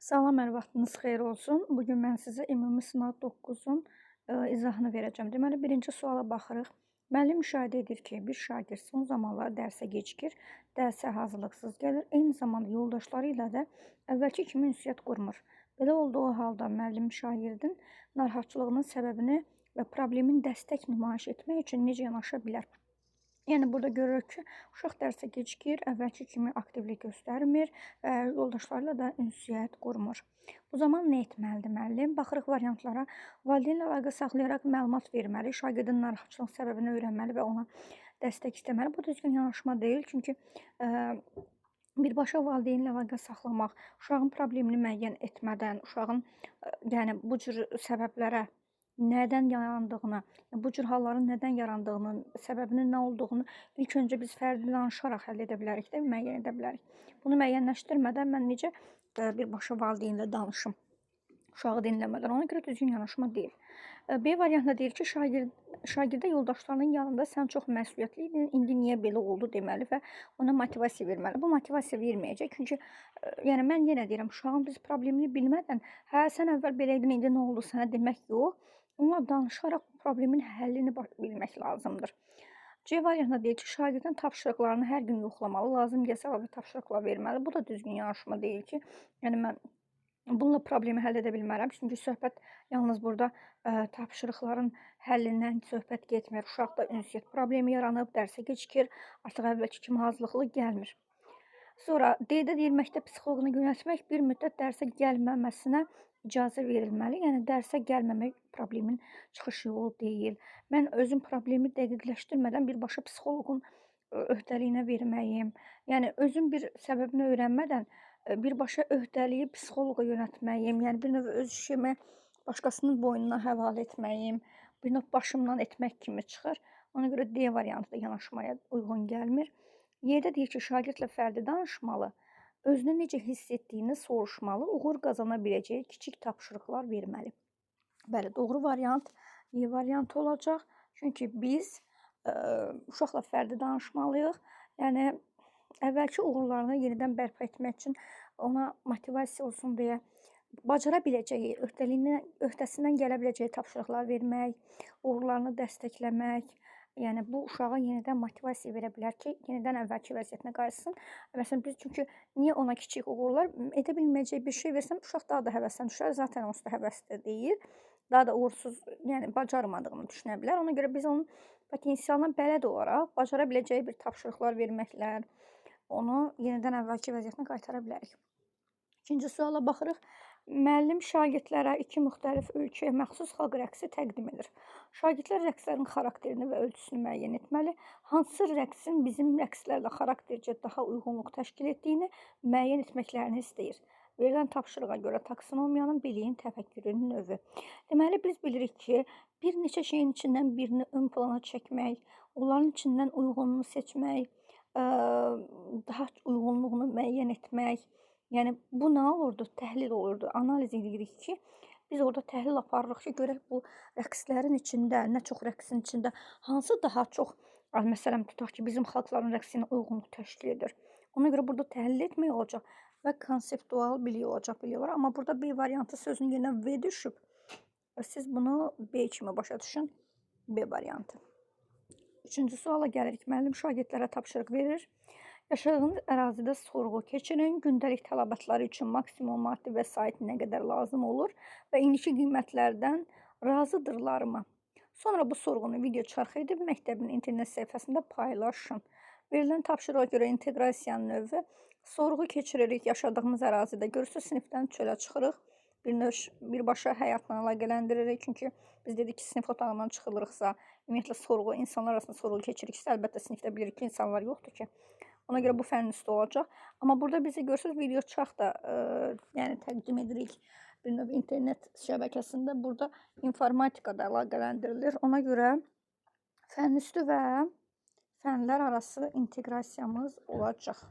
Salam, hər vaxtınız xeyir olsun. Bugün mən sizə ümumi sınaq 9-un izahını verəcəm. Deməli, birinci suala baxırıq. Müəllim müşahidə edir ki, bir şagird son zamanlar dərsə gecikir, dərsə hazırlıqsız gəlir, eyni zamanda yoldaşları ilə də əvvəlki kimi ünsiyyət qurmur. Belə olduğu halda müəllim şagirdin narahatçılığının səbəbini və problemin dəstək nümayiş etmək üçün necə yanaşa bilər? Yəni burada görürük ki, uşaq dərsə gecikir, əvvəlki kimi aktivlik göstərmir və yoldaşlarıyla da ünsiyyət qurmur. Bu zaman nə etməlidir müəllim? Baxırıq variantlara. Valideynlə əlaqə saxlayaraq məlumat verməli, şagirdin narahatçılıq səbəbini öyrənməli və ona dəstək istəməli. Bu düzgün yanaşma deyil, çünki birbaşa valideynlə əlaqə saxlamaq, uşağın problemini müəyyən etmədən, uşağın yəni bu cür səbəblərə nədən yarandığını, bu cür halların nədən yarandığını, səbəbinin nə olduğunu ilk öncə biz fərdi danışaraq həll edə bilərik də, müəyyən edə bilərik. Bunu müəyyənləşdirmədən mən necə birbaşa valideynlə danışım, uşağı dinləmədən? Ona görə düzgün yanaşma deyil. B variantında deyir ki, şagirdə yoldaşlarının yanında sən çox məsuliyyətli idin, indi niyə belə oldu deməli və ona motivasiya verməli. Bu motivasiya verməyəcək, çünki yəni mən yenə deyirəm, uşağın biz problemini bilmədən, hə sən əvvəl belə idin, indi nə oldu sənə demək yox. Onunla danışaraq bu problemin həllini bilmək lazımdır. C variantında deyir ki, şagirdin tapşırıqlarını hər gün yoxlamalı, lazım gəlsə əlavə tapşırıqlar verməli. Bu da düzgün yanaşma deyil ki, yəni mən bununla problemi həll edə bilmərəm. Çünki söhbət yalnız burada tapşırıqların həllindən söhbət getmir. Uşaqda ünsiyyət problemi yaranıb, dərsə gecikir, artıq əvvəlki kimi hazırlıqlı gəlmir. Sonra D-də deyir, məktəb psixoloquna yönəltmək bir müddət dərsə gəlməməsinə icazə verilməli. Yəni dərsə gəlməmək problemin çıxış yolu deyil. Mən özüm problemi dəqiqləşdirmədən birbaşa psixoloqun öhdəliyinə verməyim. Yəni özüm bir səbəbini öyrənmədən birbaşa öhdəliyi psixoloqa yönəltməyim. Yəni bir növ öz işimi başqasının boynuna həvalə etməyim, bir növ başımdan etmək kimi çıxır. Ona görə D variantı da yanaşmaya uyğun gəlmir. Y-də deyir ki, şagirdlə fərdi danışmalı, özünü necə hiss etdiyini soruşmalı, uğur qazana biləcəyi kiçik tapşırıqlar verməli. Bəli, doğru variant Y variantı olacaq. Çünki biz uşaqla fərdi danışmalıyıq. Yəni əvvəlki uğurlarını yenidən bərpa etmək üçün ona motivasiya olsun deyə bacara biləcəyi, öhdəsindən gələ biləcəyi tapşırıqlar vermək, uğurlarını dəstəkləmək. Yəni bu uşağa yenidən motivasiya verə bilər ki, yenidən əvvəlki vəziyyətinə qayıtsın. Məsələn, biz çünki niyə ona kiçik uğurlar edə bilməyəcəyi bir şey versəm, uşaq daha da həvəsdən düşər. Zaten onsuz da həvəsli deyil. Daha da uğursuz, yəni bacarmadığını düşünə bilər. Ona görə biz onun potensialına bələd olaraq bacara biləcəyi bir tapşırıqlar verməklə onu yenidən əvvəlki vəziyyətinə qaytara bilərik. İkinci suala baxırıq. Müəllim şagirdlərə 2 müxtəlif ölçüyə məxsus xalq rəqsi təqdim edir. Şagirdlər rəqslərin xarakterini və ölçüsünü müəyyən etməli, hansı rəqsin bizim rəqslərlə xaraktercə daha uyğunluq təşkil etdiyini müəyyən etməklərini istəyir. Verilən tapşırığa görə taksonomiyanın, biliyin, təfəkkürün növü. Deməli, biz bilirik ki, bir neçə şeyin içindən birini ön plana çəkmək, onların içindən uyğunluğunu seçmək, daha uyğunluğunu müəyyən etmək, yəni bu nə olurdu? Təhlil olurdu. Analiz edirik ki, biz orada təhlil aparırıq ki, görək bu rəqslərin içində, nə çox rəqsin içində hansı daha çox, məsələn, tutaq ki, bizim xalqların rəqsinə uyğunluq təşkil edir. Ona görə burada təhlil etmək olacaq və konseptual bilik olacaq, bilik var. Amma burada B variantı sözün yerinə V düşüb. Siz bunu B kimi başa düşün. B variantı. Üçüncü suala gəlirik. Müəllim şagirdlərə tapşırıq verir. Yaşadığınız ərazidə sorğu keçirin, gündəlik tələbatları üçün maksimum maddi vəsait nə qədər lazım olur və indiki qiymətlərdən razıdırlarmı? Sonra bu sorğunu video çarx edib məktəbin internet səhifəsində paylaşın. Verilən tapşırığa görə inteqrasiyanın növü, sorğu keçiririk yaşadığımız ərazidə, görürsünüz sinifdən çölə çıxırıq, birbaşa həyatla əlaqələndiririk. Çünki biz dedik ki, sinif otağından çıxılırıqsa, ümumiyyətlə sorğu, insanlar arasında sorğu keçiriksə, əlbəttə sinifdə bilirik ki, insanlar yoxdur ki. Ona görə bu fənn üstü olacaq. Amma burada bizi görürsünüz, video çarx da yəni təqdim edirik bir növ internet şəbəkəsində. Burada informatika da əlaqələndirilir. Ona görə fənn üstü və fənlər arası inteqrasiyamız olacaq.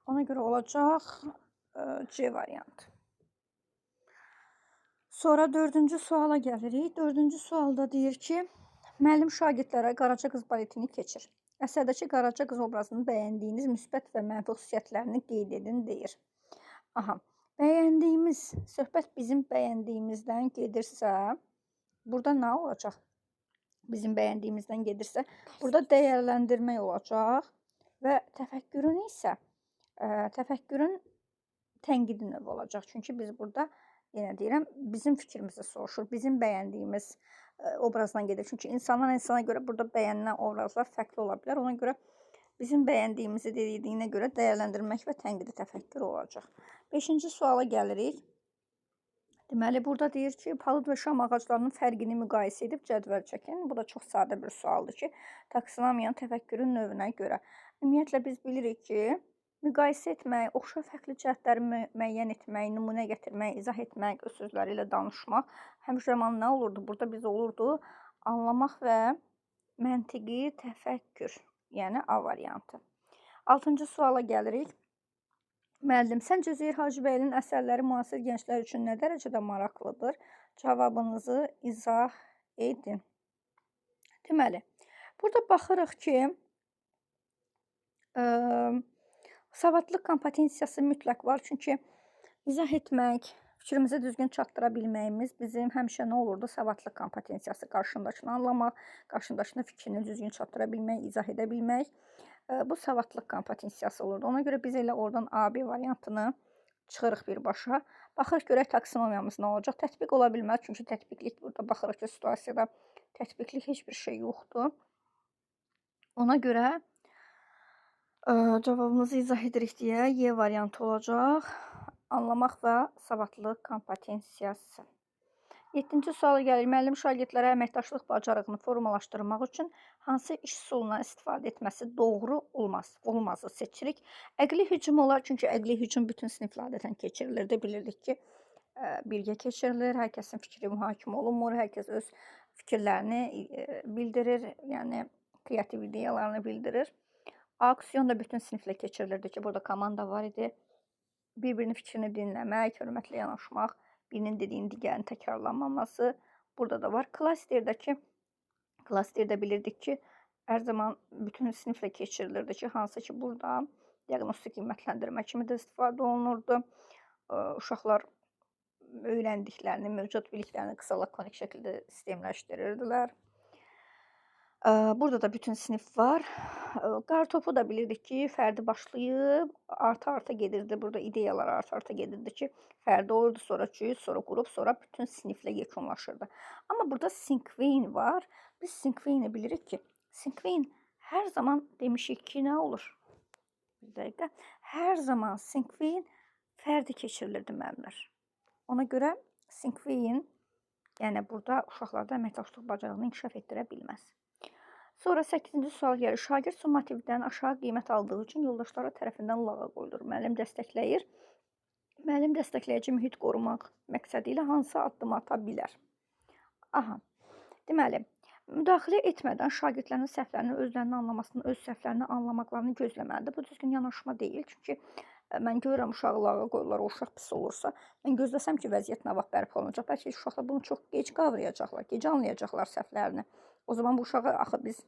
Ona görə olacaq C variantı. Sonra 4-cü suala gəlirik. 4-cü sualda deyir ki, müəllim şagirdlərə Qaraca qız baletini keçir. Əsərdəki Qaraca qız obrazını bəyəndiyiniz müsbət və mənfi xüsusiyyətlərini qeyd edin deyir. Aha, Bəyəndiyimiz, söhbət bizim bəyəndiyimizdən gedirsə, burada nə olacaq? Bizim bəyəndiyimizdən gedirsə, burada dəyərləndirmək olacaq və təfəkkürün isə təfəkkürün tənqidi növü olacaq. Çünki biz burada, yenə deyirəm, bizim fikrimizi soruşur, bizim bəyəndiyimiz obrazdan gedir. Çünki insandan insana görə burada bəyənilən obrazlar fərqli ola bilər. Ona görə bizim bəyəndiyimizi dediyinə görə dəyərləndirmək və tənqidi təfəkkür olacaq. 5-ci suala gəlirik. Deməli, burada deyir ki, palıd və şam ağaclarının fərqini müqayisə edib cədvəl çəkin. Bu da çox sadə bir sualdır ki, taksonomiyanın təfəkkürün növünə görə. Ümumiyyətlə, biz bilirik ki, müqayisə etmək, oxşar fərqli cəhətləri müəyyən etmək, nümunə gətirmək, izah etmək, öz sözləri ilə danışmaq həmişə zaman nə olurdu? Burada biz olurdu anlamaq və məntiqi təfəkkür, yəni A variantı. 6-cı suala gəlirik. Müəllim, səncə Üzeyir Hacıbəylinin əsərləri müasir gənclər üçün nə dərəcədə maraqlıdır? Cavabınızı izah edin. Deməli, burada baxırıq ki, savadlılıq kompetensiyası mütləq var. Çünki izah etmək, fikrimizi düzgün çatdıra bilməyimiz bizim həmişə nə olurdu? Savadlılıq kompetensiyası, qarşındakını anlamaq, qarşındakının fikrini düzgün çatdıra bilmək, izah edə bilmək. Bu savadlılıq kompetensiyası olurdu. Ona görə biz elə oradan A-B variantını çıxırıq birbaşa. Baxırıq görək taksonomiyamız nə olacaq? Tətbiq ola bilməz. Çünki tətbiqlik burada baxırıq ki, situasiyada tətbiqlik heç bir şey yoxdur. Ona görə cavabımızı izah edirik deyə Y variantı olacaq. Anlamaq və savadlılıq kompetensiyası. 7-ci suala gəlir. Müəllim şagirdlərə əməkdaşlıq bacarığını formalaşdırmaq üçün hansı iş üsulundan istifadə etməsi doğru olmazı seçirik. Əqli hücum olar, çünki əqli hücum bütün siniflə adətən keçirilirdi. Bilirdik ki, birgə keçirilir, hər kəsin fikri mühakimə olunmur, hər kəs öz fikirlərini bildirir, yəni kreativ ideyalarını bildirir. Aksiyon da bütün siniflə keçirilirdi ki, burada komanda var idi. Bir-birinin fikrini dinləmək, hörmətlə yanaşmaq, birinin dediyinin digərinin təkrarlanmaması burada da var. Klasterdə bilirdik ki, hər zaman bütün siniflə keçirilirdi ki, hansı ki, burada diaqnostik qiymətləndirmə kimi də istifadə olunurdu. Uşaqlar öyrəndiklərini, mövcud biliklərini qısa lakonik şəkildə sistemləşdirirdilər. Burada da bütün sinif var. Qartopu da bilirdik ki, fərdi başlayıb, arta gedirdi. Burada ideyalar arta gedirdi ki, fərdi olurdu, sonra cüt, sonra qrup, sonra bütün siniflə yekunlaşırdı. Amma burada sinkveyn var. Biz sinkveyni bilirik ki, sinkveyn hər zaman demişik ki, nə olur? Bir dəqiqə. Hər zaman sinkveyn fərdi keçirilirdi müəllimlər. Ona görə sinkveyn, yəni burada uşaqlarda əməkdaşlıq bacarığını inkişaf etdirə bilməz. Sonra 8-ci sual gəlir. Şagird summativdən aşağı qiymət aldığı üçün yoldaşları tərəfindən lağa qoyulur. Müəllim dəstəkləyir. Müəllim dəstəkləyici mühit qorumaq məqsədi ilə hansı addım ata bilər? Aha. Deməli, müdaxilə etmədən şagirdlərin səhvlərini özlərinin anlamasını, öz səhvlərini anlamaqlarını gözləməlidir. Bu düzgün yanaşma deyil. Çünki mən görürəm uşağı lağa qoyurlar, o uşaq pis olursa, mən gözləsəm ki, vəziyyət nə vaxt bərpa olunacaq. Bəlkə uşaqlar bunu çox gec qavrayacaqlar, gec anlayacaqlar səhvlərini. O zaman bu uşağa axı biz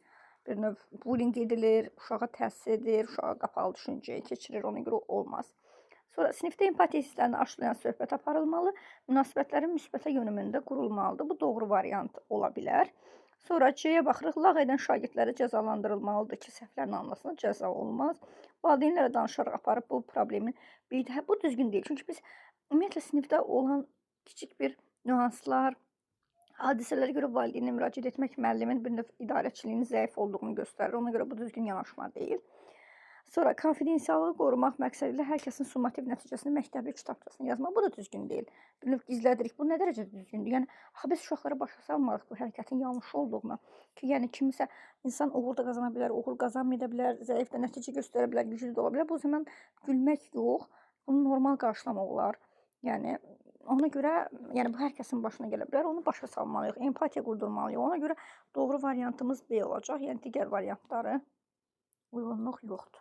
bir növ bullying edilir, uşağa təsir edir, uşağa qapalı düşüncəyə keçirir, ona görə olmaz. Sonra sinifdə empatiya hisslərini aşılayan söhbət aparılmalı, münasibətlərin müsbətə yönümündə qurulmalıdır. Bu doğru variant ola bilər. Sonra C-yə baxırıq, lağ edən şagirdləri cəzalandırılmalıdır ki, səhvlərini anlasın, cəza olmaz. Valideynlərlə danışaraq aparıb bu problemin bildiyi. Bu düzgün deyil. Çünki biz ümumiyyətlə sinifdə olan kiçik bir nüanslar, hadisələrə görə valideynə müraciət etmək müəllimin bir növ idarəçiliyinin zəif olduğunu göstərir. Ona görə bu düzgün yanaşma deyil. Sonra konfidensiallığı qorumaq məqsədi ilə hər kəsin summativ nəticəsini məktəbli kitabçasına yazmaq. Bu da düzgün deyil. Bir növ gizlədirik. Bu nə dərəcədə düzgündür? Yəni, axı biz uşaqlara başa salmarıq bu hərəkətin yanlış olduğunu. Ki, yəni kimisə insan uğur da qazana bilər, uğur qazanmaya da bilər, zəif də nəticə göstərə bilər, güclü də ola bilər. Bu zaman gülmək yox, bunu normal qarşılamaq olar. Yəni, ona görə, yəni bu hər kəsin başına gələ bilər, onu başa salmalıyıq, empatiya qurdurmalıyıq. Ona görə doğru variantımız B olacaq, yəni digər variantları uyğunluq yoxdur.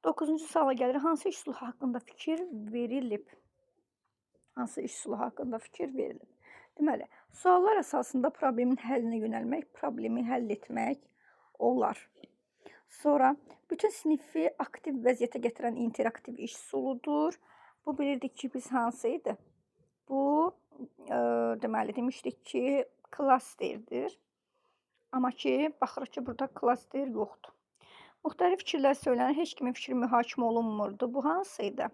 9-cu suala gəlir. Hansı iş üsulu haqqında fikir verilib? Hansı iş üsulu haqqında fikir verilib? Deməli, suallar əsasında problemin həllinə yönəlmək, problemi həll etmək olar. Sonra, bütün sinifi aktiv vəziyyətə gətirən interaktiv iş üsuludur. Bu bilirdik ki biz hansı idi? Bu deməli demişdik ki klasterdir. Amma ki baxırıq ki burada klaster yoxdur. Müxtəlif fikirlər söylənir, heç kimin fikri mühakimə olunmurdu. Bu hansı idi?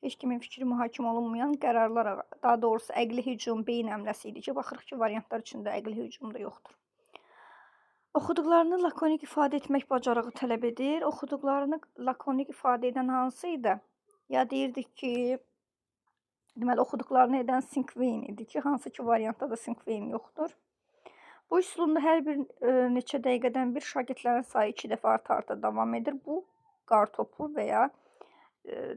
Heç kimin fikri mühakimə olunmayan qərarlar, daha doğrusu əqli hücum beyin əmləsi idi ki, baxırıq ki variantlar içində əqli hücum da yoxdur. Oxuduqlarını lakonik ifadə etmək bacarığı tələb edir. Oxuduqlarını lakonik ifadə edən hansı idi? Ya deyirdik ki, deməli oxuduqlarını edən Sinkveyn idi ki, hansı ki variantda da Sinkveyn yoxdur. Bu üsulunda hər bir neçə dəqiqədən bir şagirdlərin sayı 2 dəfə arta-arta davam edir. Bu qartopu və ya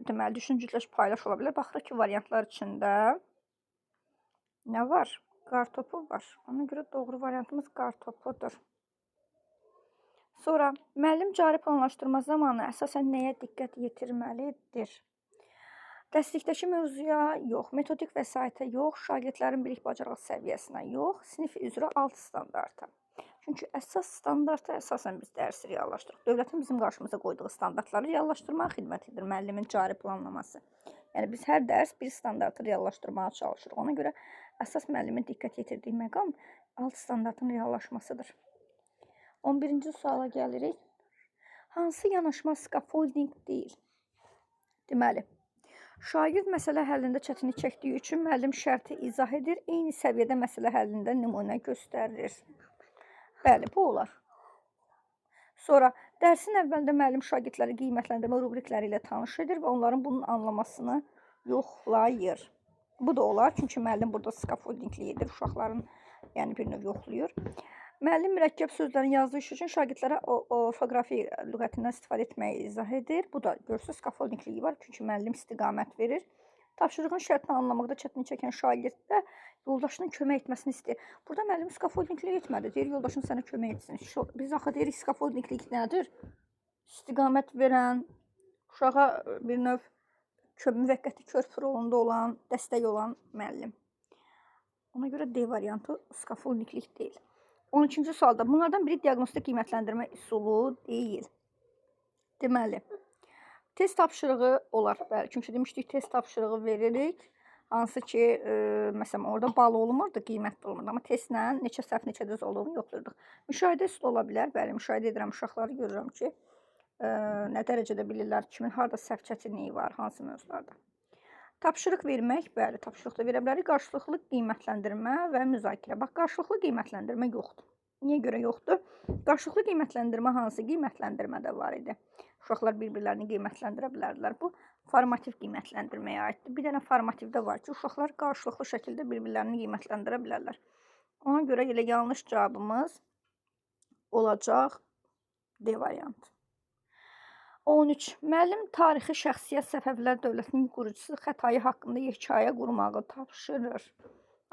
deməli düşüncüləş paylaş ola bilər. Baxırıq ki, variantlar içində nə var? Qartopu var. Ona görə doğru variantımız qartopudur. Sonra müəllim cari planlaşdırma zamanı əsasən nəyə diqqət yetirməlidir? Dərslikdəki mövzuya yox, metodik vəsaitə yox, şagirdlərin bilik bacarıq səviyyəsinə yox, sinif üzrə alt standarta. Çünki əsas standarta əsasən biz dərsi reallaşdırırıq. Dövlətin bizim qarşımıza qoyduğu standartları reallaşdırmağa xidmət edir müəllimin cari planlaması. Yəni biz hər dərs bir standartı reallaşdırmağa çalışırıq. Ona görə əsas müəllimin diqqət yetirdiyi məqam alt standartın reallaşmasıdır. 11-ci suala gəlirik. Hansı yanaşma skafolding deyil? Deməli, şagird məsələ həllində çətinlik çəkdiyi üçün müəllim şərti izah edir, eyni səviyyədə məsələ həllində nümunə göstərir. Bəli, bu olar. Sonra, dərsin əvvəlində müəllim şagirdləri qiymətləndirmə rubrikləri ilə tanış edir və onların bunun anlamasını yoxlayır. Bu da olar, çünki müəllim burada skafoldingli edir, uşaqların yəni bir növ yoxlayır. Müəllim mürəkkəb sözlərin yazdığı iş üçün şagirdlərə orfoqrafi lüğətindən istifadə etməyi izah edir. Bu da görürsünüz, skafoldingliyi var, çünki müəllim istiqamət verir. Tapşırığın şərtini anlamaqda çətinlik çəkən şagird də yoldaşının kömək etməsini istəyir. Burada müəllim skafoldingliyi etmədi, deyir yoldaşın sənə kömək etsin. Biz axı deyirik skafoldinglik nədir? İstiqamət verən, uşağa bir növ müvəqqəti körpü rolunda olan, dəstək olan müəllim. Ona görə D variantı skafoldinglik deyil. 13-cü sualda bunlardan biri diaqnostik qiymətləndirmə üsulu deyil. Deməli, test tapşırığı olar, bəli, çünki demişdik test tapşırığı veririk. Hansı ki, məsələn, orada bal olmurdu, qiymətli olmurdu, amma testlə neçə səhv, neçə düz olduğunu yoxlayırdıq. Müşahidə üsulu ola bilər, bəli, müşahidə edirəm, uşaqları görürəm ki, nə dərəcədə bilirlər, kimin harada səhv çətinliyi var, hansı mövzularda. Tapşırıq vermək, bəli, tapşırıq da verə bilərik. Qarşılıqlı qiymətləndirmə və müzakirə. Bax, qarşılıqlı qiymətləndirmə yoxdur. Niyə görə yoxdur? Qarşılıqlı qiymətləndirmə hansı qiymətləndirmədə var idi? Uşaqlar bir-birlərini qiymətləndirə bilərdilər. Bu, formativ qiymətləndirməyə aiddir. Bir dənə formativdə var ki, uşaqlar qarşılıqlı şəkildə bir-birlərini qiymətləndirə bilərlər. Ona görə elə yanlış cavabımız olacaq D variantı. 13. Müəllim tarixi şəxsiyyət Səfəvilər dövlətinin qurucusu Xətai haqqında hekayə qurmağı tapşırır.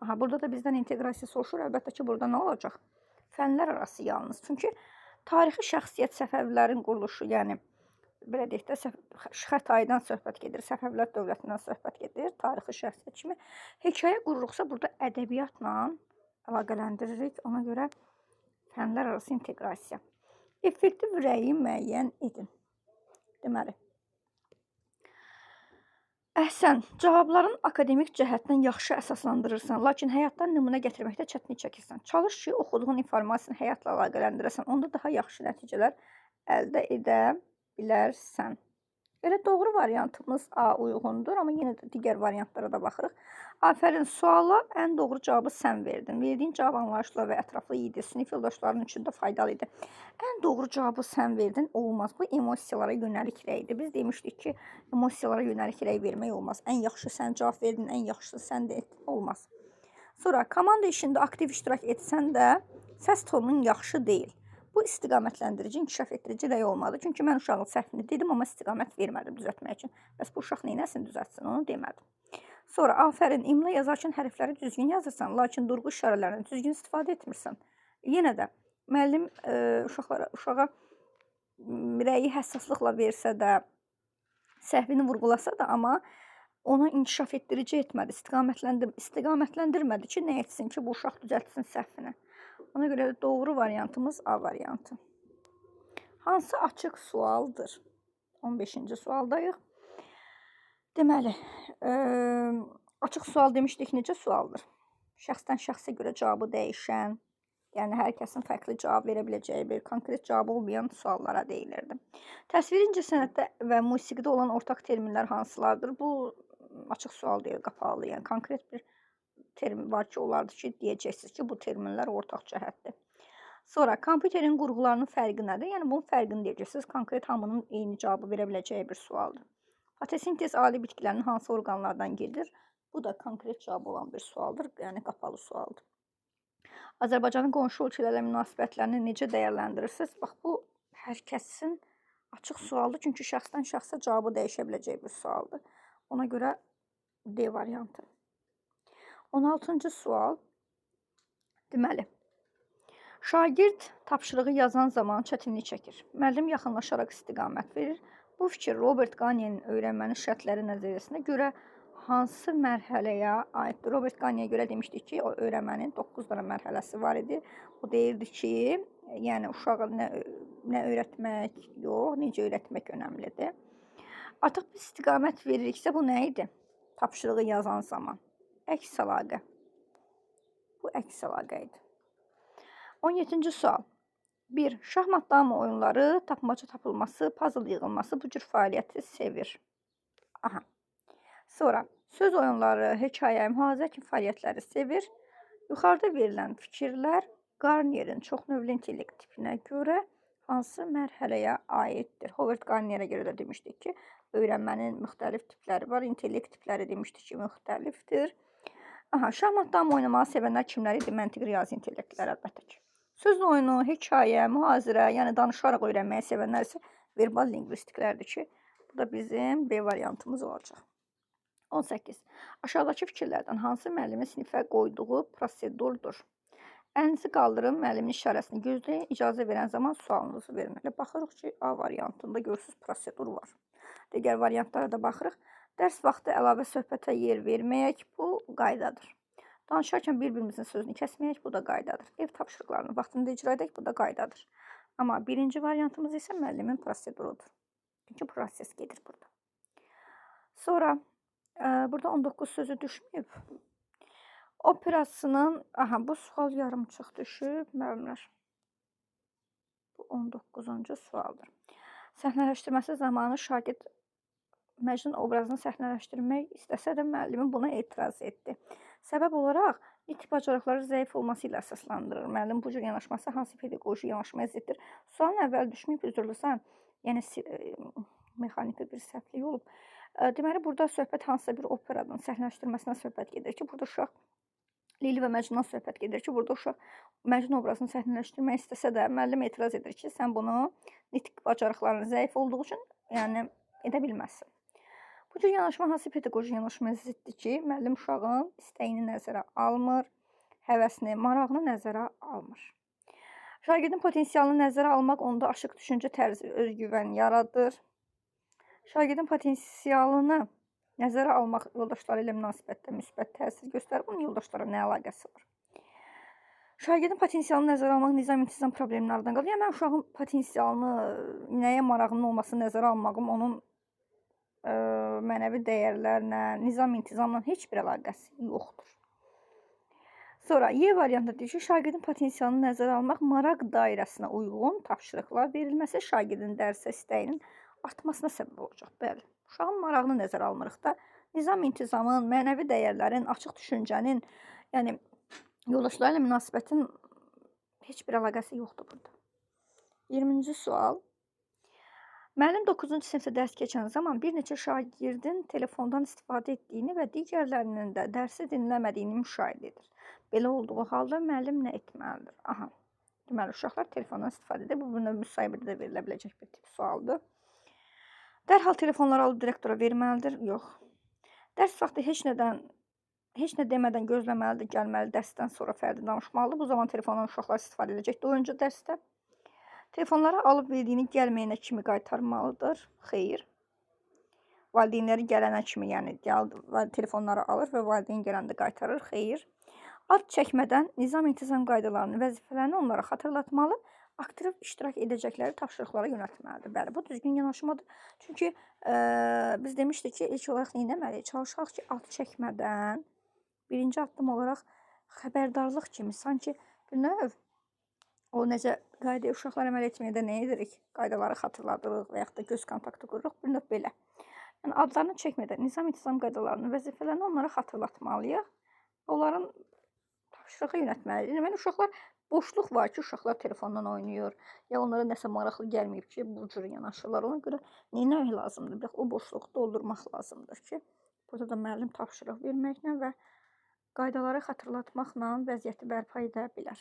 Aha, burada da bizdən inteqrasiya soruşur. Əlbəttə ki, burada nə olacaq? Fənlər arası yalnız. Çünki tarixi şəxsiyyət Səfəvilərin quruluşu, yəni belə deyək də Xətaidən söhbət gedir, Səfəvilər dövlətindən söhbət gedir, tarixi şəxsiyyət kimi. Hekayə qururuqsa burada ədəbiyyatla əlaqələndiririk. Ona görə fənlər arası inteqrasiya. Effektiv rəyi müəyyən edin. Deməli, əhsən, cavabların akademik cəhətdən yaxşı əsaslandırırsan, lakin həyatdan nümunə gətirməkdə çətinlik çəkirsən. Çalış ki, oxuduğun informasiyonu həyatla əlaqələndirəsən, onda daha yaxşı nəticələr əldə edə bilərsən. Elə doğru variantımız A uyğundur, amma yenə də digər variantlara da baxırıq. Afərin, suala ən doğru cavabı sən verdin. Verdiyin cavab anlayışlı və ətraflı idi. Sinif yoldaşlarının üçün də faydalı idi. Ən doğru cavabı sən verdin, olmaz. Bu emosiyalara yönəlik rəydir. Biz demişdik ki, emosiyalara yönəlik rəy vermək olmaz. Ən yaxşı sən cavab verdin, ən yaxşısı sən də etdin, olmaz. Sonra, komanda işində aktiv iştirak etsən də səs tonunun yaxşı deyil. Bu istiqamətləndirici, inkişaf etdirici rəy olmalı. Çünki mən uşağın səhvini dedim, amma istiqamət vermədim düzəltmək üçün. Bəs bu uşaq neynəsin düzəltsin, onu demədim. Sonra, afərin, imla yazarkən hərfləri düzgün yazırsan, lakin durğu işarələrini düzgün istifadə etmirsən. Yenə də, müəllim uşağa rəyi həssaslıqla versə də, səhvini vurğulasa da, amma ona inkişaf etdirici etmədi, istiqamətləndirmədi ki, nə etsin ki, bu uşaq düzəltsin səhvini. Ona görə də doğru variantımız A variantı. Hansı açıq sualdır? 15-ci sualdayıq. Deməli, açıq sual demişdik, necə sualdır? Şəxsdən şəxsə görə cavabı dəyişən, yəni hər kəsin fərqli cavab verə biləcəyi bir konkret cavab olmayan suallara deyilirdi. Təsviri incəsənətdə və musiqidə olan ortaq terminlər hansılardır? Bu açıq sual deyil, qapalı, yəni konkret bir termin var ki, olardı ki, deyəcəksiniz ki, bu terminlər ortaq cəhətdir. Sonra kompüterin qurğularının fərqi nədir? Yəni bunun fərqini deyəcəksiniz. Konkret hamının eyni cavabı verə biləcəyi bir sualdır. Fotosintez ali bitkilərin hansı orqanlardan gedir? Bu da konkret cavab olan bir sualdır, yəni qapalı sualdır. Azərbaycanın qonşu ölkələrlə münasibətlərini necə dəyərləndirirsiniz? Bax, bu hər kəsin açıq sualdır, çünki şəxsdən şəxsə cavabı dəyişə biləcək bir sualdır. Ona görə D variantı. 16-cı sual. Deməli, şagird tapşırığı yazan zaman çətinlik çəkir. Müəllim yaxınlaşaraq istiqamət verir. Bu fikir Robert Gagne'nin öyrənmənin şərtləri nəzəriyyəsinə görə hansı mərhələyə aiddir? Robert Gagne'yə görə demişdik ki, o öyrənmənin 9 dənə mərhələsi var idi. O deyirdi ki, yəni uşağa nə öyrətmək yox, necə öyrətmək önəmlidir. Artıq biz istiqamət veririksə, bu nə idi? Tapşırığı yazan zaman. Əks əlaqə. Bu əks əlaqə idi. 17-ci sual. 1. Şahmat dama oyunları, tapmaca tapılması, puzzle yığılması bu cür fəaliyyəti sevir. Aha. Sonra söz oyunları, hekayə, mühazirə kimi fəaliyyətləri sevir. Yuxarıda verilən fikirlər Garnier'in çoxnövlü intellekt tipinə görə hansı mərhələyə aiddir? Robert Garnier'ə görə də demişdik ki, öyrənmənin müxtəlif tipləri var. İntellekt tipləri demişdik ki, müxtəlifdir. Aha, şahmat dama oynamağı sevənlər kimlər idi? Məntiq riyazi intellektlər əlbəttə ki. Söz oyunu, hekayə, mühazirə, yəni danışaraq öyrənməyi sevənlər isə verbal lingvistiklərdir ki, bu da bizim B variantımız olacaq. 18. Aşağıdakı fikirlərdən hansı müəllimin sinifə qoyduğu prosedurdur? Əlinizi qaldırın, müəllimin işarəsini gözləyin, icazə verən zaman sualınızı verin. Elə baxırıq ki, A variantında görürsünüz prosedur var. Digər variantlara da baxırıq. Dərs vaxtı əlavə söhbətə yer verməyək, bu qaydadır. Danışarkən bir-birimizin sözünü kəsməyək, bu da qaydadır. Ev tapşırıqlarını vaxtında icra edək, bu da qaydadır. Amma birinci variantımız isə müəllimin prosedurudur. Çünki proses gedir burada. Sonra burada 19 sözü düşməyib. Operasının, bu sual yarımçıq düşüb, müəllimlər. Bu 19-cu sualdır. Səhnələşdirməsi zamanı şagird Məcnun obrazını səhnələşdirmək istəsə də müəllimin buna etiraz etdi. Səbəb olaraq nitq bacarıqları zəif olması ilə əsaslandırır. Müəllim bu cür yanaşması hansı pedaqoji yanaşmaya ziddir? Sualın əvvəl düşməyib, üzrlüsən, yəni mexaniki bir səhvlik olub. Deməli, burada söhbət hansısa bir operadan səhnələşdirməsinə söhbət gedir ki, burada uşaq Leyli və Məcnundan söhbət gedir ki, burada uşaq Məcnun obrazını səhnələşdirmək istəsə də müəllim etiraz edir ki, sən bunu nitq bacarıqlarının zəif olduğu üçün yəni edə bilməzsən. Bu cür yanaşma hansı pedaqoji yanaşmaya ziddir ki, müəllim uşağın istəyini nəzərə almır, həvəsini, marağını nəzərə almır. Şagirdin potensialını nəzərə almaq onda aşıq düşüncə tərzi, özgüvən yaradır. Şagirdin potensialını nəzərə almaq yoldaşları ilə münasibətdə müsbət təsir göstərir. Bunun yoldaşlara nə əlaqəsi var? Şagirdin potensialını nəzərə almaq nizam-intizam problemlərindən qalır. Yəni, mən uşağın potensialını, nəyə marağının olmasını nəzərə almağım, onun mənəvi dəyərlərlə, nizam-intizamla heç bir əlaqəsi yoxdur. Sonra Y variantı deyir ki, şagirdin potensialını nəzərə almaq maraq dairəsinə uyğun tapşırıqlar verilməsi şagirdin dərsə istəyinin artmasına səbəb olacaq. Bəli, uşağın marağını nəzərə almırıq da, nizam-intizamın, mənəvi dəyərlərin, açıq düşüncənin, yəni yoldaşlarla münasibətin heç bir əlaqəsi yoxdur burada. 20-ci sual. Müəllim 9-cu sinifdə dərs keçən zaman bir neçə şagirdin telefondan istifadə etdiyini və digərlərinin də dərsi dinləmədiyini müşahidə edir. Belə olduğu halda müəllim nə etməlidir? Deməli, uşaqlar telefondan istifadə edir. Bu, müsahibədə də verilə biləcək bir tip sualdır. Dərhal telefonları alıb direktora verməlidir? Yox. Dərs vaxtı heç nə demədən gözləməlidir, gəlməli, dərsdən sonra fərdi danışmalıdır. Bu zaman telefondan uşaqlar istifadə edəcək 4-cü dərsdə. Telefonları alıb verdiyini gəlməyənə kimi qaytarmalıdır? Xeyr. Valideynləri gələnə kimi, yəni telefonları alır və valideyn gələndə qaytarır? Xeyr. Ad çəkmədən nizam-intizam qaydalarını, vəzifələrini onlara xatırlatmalı, aktiv iştirak edəcəkləri tapşırıqlara yönəltməlidir. Bəli, bu düzgün yanaşmadır. Çünki biz demişdik ki, ilk olaraq nə etməliyik? Çalışaq ki, ad çəkmədən birinci addım olaraq xəbərdarlıq kimi sanki bir növ o necə qaydaya uşaqlar əməl etməyə nə edirik? Qaydaları xatırladırıq və yaxud da göz kontaktı qururuq. Bir növ belə. Yəni adlarını çəkmədən nizam-intizam qaydalarını, vəzifələrini onlara xatırlatmalıyıq. Onların tapşırığa yönəltməliyik. Deməli, uşaqlar boşluq var ki, uşaqlar telefondan oynayır, ya onlara nəsə maraqlı gəlməyib ki, bu cür yanaşırlar. Ona görə nə etmək lazımdır? Bax, o boşluğu doldurmaq lazımdır ki, burada da müəllim tapşırıq verməklə və qaydaları xatırlatmaqla vəziyyəti bərpa edə bilər.